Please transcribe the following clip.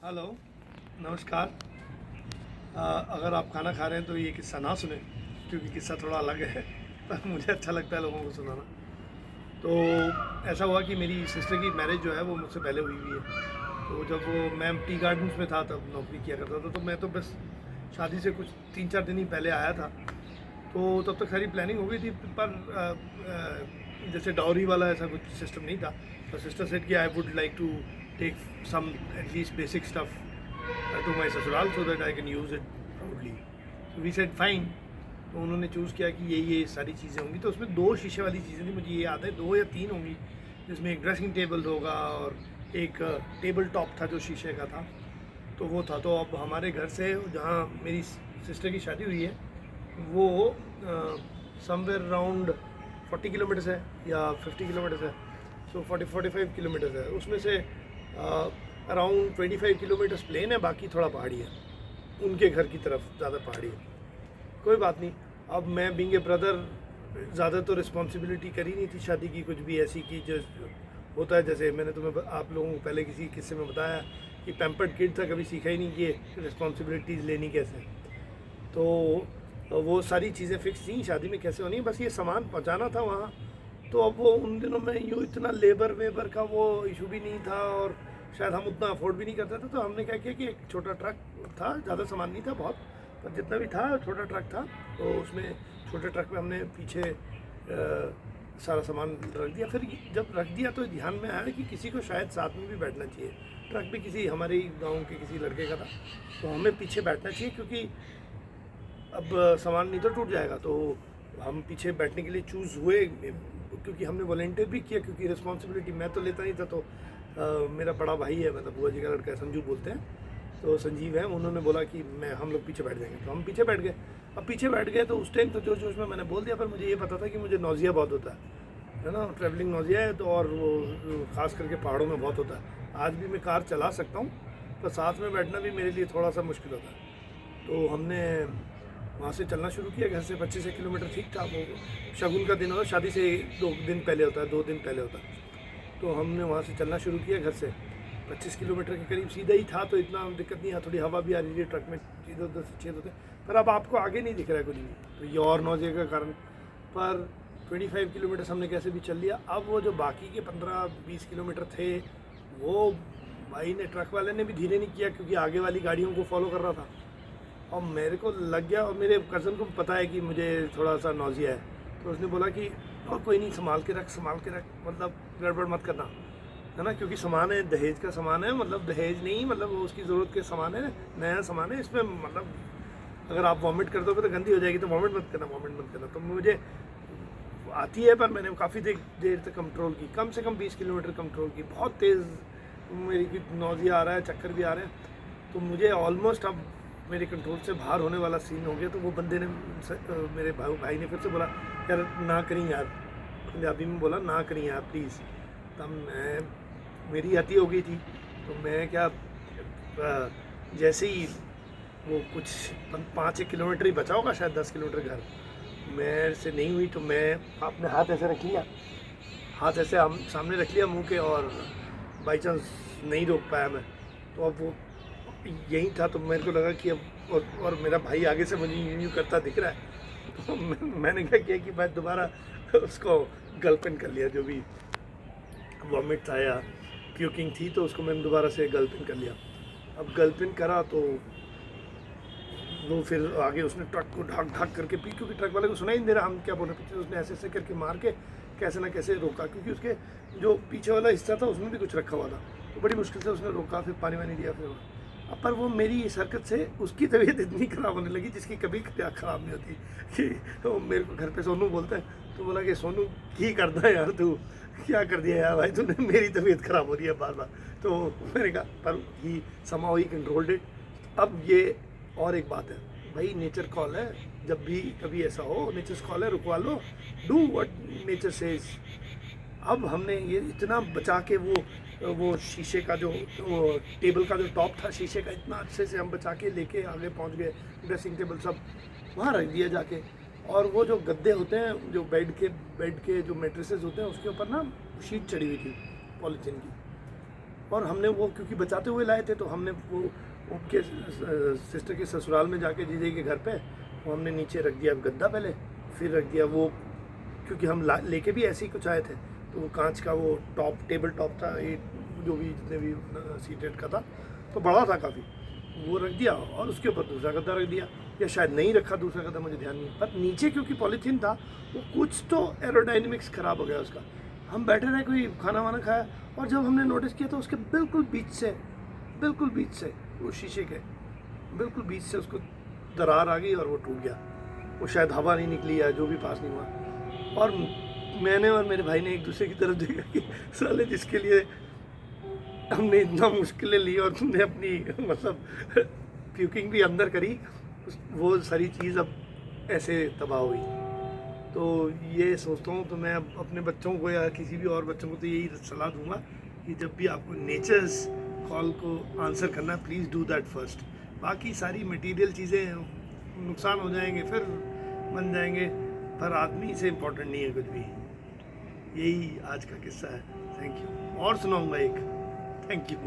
Hello, नमस्कार। अगर आप खाना खा रहे हैं तो ये किस्सा ना सुने, क्योंकि किस्सा थोड़ा अलग है पर मुझे अच्छा लगता है लोगों को सुनाना। तो ऐसा हुआ कि मेरी सिस्टर की मैरिज जो है वो मुझसे पहले हुई हुई है। तो जब वो मैं टी गार्डन्स में था तब नौकरी किया करता था, तो मैं तो बस शादी से कुछ 3-4 दिन ही पहले आया था। तो तब तक सारी प्लानिंग हो गई थी, पर जैसे डाउरी वाला ऐसा कुछ सिस्टम नहीं था। तो सिस्टर सेड कि I would like to take some at least basic stuff to my ससुराल so that I can use it proudly. तो वी सेड फाइन। तो उन्होंने चूज़ किया कि ये सारी चीज़ें होंगी। तो उसमें 2 शीशे वाली चीज़ें थी, मुझे ये याद है 2 या 3 होंगी, जिसमें एक ड्रेसिंग टेबल होगा और एक टेबल टॉप था जो शीशे का था। तो वो था। तो अब हमारे घर से जहाँ मेरी सिस्टर की शादी हुई है वो समवेयर अराउंड 40 किलोमीटर्स है या 50 किलोमीटर्स है। सो 40-45 किलोमीटर्स है। उसमें से अराउंड 25 किलोमीटर्स प्लेन है, बाकी थोड़ा पहाड़ी है। उनके घर की तरफ ज़्यादा पहाड़ी है। कोई बात नहीं। अब मैं बीइंग ए ब्रदर ज़्यादा तो रिस्पॉन्सिबिलिटी करी नहीं थी शादी की, कुछ भी ऐसी की जो होता है। जैसे मैंने तुम्हें आप लोगों को पहले किसी किस्से में बताया कि पैम्पर्ड किड था, कभी सीखा ही नहीं कि रिस्पॉन्सिबिलिटीज़ लेनी कैसे। तो वो सारी चीज़ें फिक्स थी शादी में कैसे होनी है, बस ये सामान पहुंचाना था वहाँ। तो अब वो उन दिनों में यूँ इतना लेबर वेबर का वो इशू भी नहीं था, और शायद हम उतना अफोर्ड भी नहीं करते थे। तो हमने क्या किया कि एक छोटा ट्रक था, ज़्यादा सामान नहीं था बहुत, पर जितना भी था छोटा ट्रक था। तो उसमें छोटे ट्रक में हमने पीछे सारा सामान रख दिया। फिर जब रख दिया तो ध्यान में आया कि किसी को शायद साथ में भी बैठना चाहिए। ट्रक भी किसी हमारे ही गाँव के किसी लड़के का था, तो हमें पीछे बैठना चाहिए, क्योंकि अब सामान नहीं तो टूट जाएगा। तो हम पीछे बैठने के लिए चूज़ हुए, क्योंकि हमने वॉलेंटियर भी किया, क्योंकि रिस्पॉन्सिबिलिटी मैं तो लेता नहीं था। तो मेरा बड़ा भाई है, मतलब बुआ जी का लड़का है, संजू बोलते हैं, तो संजीव है, उन्होंने बोला कि हम लोग पीछे बैठ जाएंगे। तो हम पीछे बैठ गए। अब पीछे बैठ गए तो उस टाइम तो जोश जोश में मैंने बोल दिया, पर मुझे ये पता था कि मुझे नौजिया बहुत होता है ना, ट्रैवलिंग नौजिया है। तो और वो ख़ास करके पहाड़ों में बहुत होता है। आज भी मैं कार चला सकता हूँ, पर साथ में बैठना भी मेरे लिए थोड़ा सा मुश्किल होता है। तो हमने वहाँ से चलना शुरू किया। घर से 25 किलोमीटर ठीक था। वो शगुन का दिन होता है, शादी से 2 दिन पहले होता है, 2 दिन पहले होता है। तो हमने वहाँ से चलना शुरू किया। घर से 25 किलोमीटर के करीब सीधा ही था, तो इतना दिक्कत नहीं है। थोड़ी हवा भी आ रही है ट्रक में, इधर उधर से छेद होते हैं, पर अब आपको आगे नहीं दिख रहा है कुछ भी, तो ये और नौजे का कारण। पर 25 किलोमीटर हमने कैसे भी चल लिया। अब वो जो बाकी के 15-20 किलोमीटर थे, वो भाई ने, ट्रक वाले ने भी धीरे नहीं किया, क्योंकि आगे वाली गाड़ियों को फॉलो कर रहा था। और मेरे को लग गया, और मेरे कज़न को पता है कि मुझे थोड़ा सा नौजिया है। तो उसने बोला कि और कोई नहीं, संभाल के रख, मतलब गड़बड़ मत करना, है ना, क्योंकि सामान है, दहेज का सामान है, मतलब दहेज नहीं, मतलब वो उसकी ज़रूरत के सामान है, नया सामान है। इसमें मतलब अगर आप वॉमिट कर दोगे तो गंदी हो जाएगी, तो वॉमिट मत करना। तो मुझे आती है, पर मैंने काफ़ी देर तक कंट्रोल की, कम से कम 20 किलोमीटर कंट्रोल की। बहुत तेज़ मेरी नौजिया आ रहा है, चक्कर भी आ रहे हैं। तो मुझे ऑलमोस्ट अब मेरे कंट्रोल से बाहर होने वाला सीन हो गया। तो वो बंदे ने, मेरे भाई ने फिर से बोला, यार ना करी यार, पंजाबी में बोला, ना करी यार प्लीज़। तब मेरी अति हो गई थी। तो मैं क्या, जैसे ही वो कुछ 5-1 किलोमीटर ही बचा होगा, शायद 10 किलोमीटर घर मेरे से नहीं हुई, तो मैं अपने हाथ ऐसे रख लिया, हाथ ऐसे सामने रख लिया मुंह के, और बाई चांस नहीं रोक पाया मैं। तो अब वो यही था। तो मेरे को लगा कि अब, और मेरा भाई आगे से मुझे यूँ करता दिख रहा है। तो मैंने क्या किया कि मैं दोबारा उसको गलपेन कर लिया, जो भी वॉमिट था या प्यूकिंग थी, तो उसको मैंने दोबारा से गलपेन कर लिया। अब गलपेन करा तो वो फिर आगे उसने ट्रक को ढक करके पी, क्योंकि ट्रक वाले को सुना ही नहीं दे रहा हम क्या बोल रहे पीछे। उसने ऐसे ऐसे करके मार के कैसे ना कैसे रोका, क्योंकि उसके जो पीछे वाला हिस्सा था उसमें भी कुछ रखा हुआ था। तो बड़ी मुश्किल से उसने रोका, फिर पानी वानी दिया। फिर अब पर वो मेरी इस हरकत से उसकी तबीयत इतनी ख़राब होने लगी, जिसकी कभी ख़राब नहीं होती। कि तो मेरे को घर पे सोनू बोलते हैं, तो बोला कि सोनू ही करता है यार, तू क्या कर दिया यार भाई तूने, मेरी तबीयत ख़राब हो रही है बार बार। तो मैंने कहा, पर ही समाउ ही कंट्रोल्ड इट। अब ये और एक बात है भाई, नेचर कॉल है। जब भी कभी ऐसा हो, नेचर कॉल है, रुकवा लो, डू व्हाट नेचर सेज। अब हमने ये इतना बचा के वो शीशे का जो, वो टेबल का जो टॉप था शीशे का, इतना अच्छे से हम बचा के लेके आगे पहुंच गए। ड्रेसिंग टेबल सब वहाँ रख दिया जाके। और वो जो गद्दे होते हैं, जो बेड के जो मेट्रेसेस होते हैं, उसके ऊपर ना शीट चढ़ी हुई थी पॉलीथीन की। और हमने वो क्योंकि बचाते हुए लाए थे, तो हमने वो उनके सिस्टर के ससुराल में जाके जीजे के घर पे वो हमने नीचे रख दिया गद्दा पहले, फिर रख दिया वो, क्योंकि हम लेके भी ऐसे ही कुछ आए थे, तो वो कांच का वो टॉप टेबल टॉप था, ये जो भी जितने भी सीटेड का था, तो बड़ा था काफ़ी, वो रख दिया और उसके ऊपर दूसरा गद्दा रख दिया, या शायद नहीं रखा दूसरा गद्दा, मुझे ध्यान नहीं है। पर नीचे क्योंकि पॉलीथीन था, वो कुछ तो एरोडाइनमिक्स ख़राब हो गया उसका। हम बैठे रहे, कोई खाना वाना खाया, और जब हमने नोटिस किया तो उसके बिल्कुल बीच से वो शीशे के बिल्कुल बीच से उसको दरार आ गई और वो टूट गया। वो शायद हवा नहीं निकली या जो भी पास नहीं हुआ, और मैंने और मेरे भाई ने एक दूसरे की तरफ देखा कि साले जिसके लिए हमने इतना मुश्किलें ली और तुमने अपनी मतलब प्यूकिंग भी अंदर करी, वो सारी चीज़ अब ऐसे तबाह हुई। तो ये सोचता हूँ, तो मैं अब अपने बच्चों को या किसी भी और बच्चों को तो यही सलाह दूंगा कि जब भी आपको नेचर्स कॉल को आंसर करना, प्लीज़ डू दैट फर्स्ट। बाकी सारी मटेरियल चीज़ें नुकसान हो जाएंगे, फिर बन जाएंगे, पर आदमी से इम्पोर्टेंट नहीं है कुछ भी। यही आज का किस्सा है। Thank you. और सुनाऊंगा एक। Thank you.